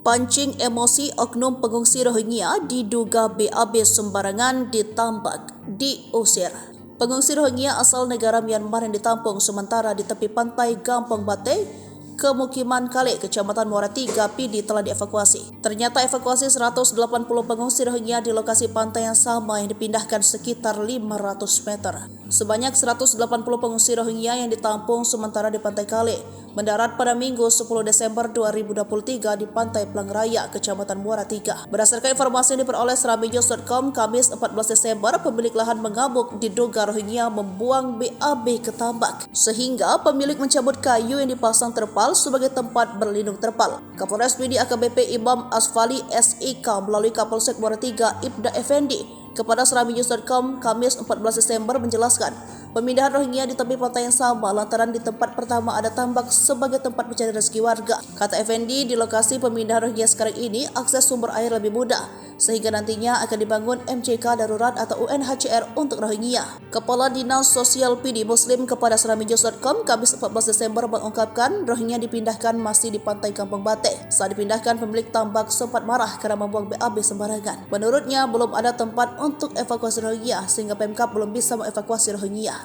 Pancing emosi oknum pengungsi Rohingya diduga BAB sembarangan ditambak, diusir. Pengungsi Rohingya asal negara Myanmar yang ditampung sementara di tepi pantai Gampong Bate, Kemukiman Kale, Kecamatan Muara Tiga, Pidi telah dievakuasi. Ternyata evakuasi 180 pengungsi Rohingya di lokasi pantai yang sama yang dipindahkan sekitar 500 meter. Sebanyak 180 pengungsi Rohingya yang ditampung sementara di Pantai Kale mendarat pada Minggu 10 Desember 2023 di Pantai Pelang Raya, Kecamatan Muara Tiga. Berdasarkan informasi yang diperoleh seramijos.com, Kamis 14 Desember, pemilik lahan mengamuk diduga Rohingya membuang BAB ke tambak, sehingga pemilik mencabut kayu yang dipasang terpal sebagai tempat berlindung terpal. Kapolres Pidi AKBP Imam Asfali SIK melalui Kapolsek Muara Tiga Ibda Effendi kepada seramijos.com Kamis 14 Desember menjelaskan pemindahan Rohingya di tepi pantai yang sama lantaran di tempat pertama ada tambak sebagai tempat mencari rezeki warga. Kata Effendi, di lokasi pemindahan Rohingya sekarang ini akses sumber air lebih mudah, sehingga nantinya akan dibangun MCK darurat atau UNHCR untuk Rohingya. Kepala Dinas Sosial Pidi Muslim kepada seramijos.com Kamis 14 Desember mengungkapkan Rohingya dipindahkan masih di pantai Kampung Bate. Saat dipindahkan, pemilik tambak sempat marah karena membuang BAB sembarangan. Menurutnya belum ada tempat untuk evakuasi Rohingya sehingga Pemkab belum bisa mengevakuasi Rohingya.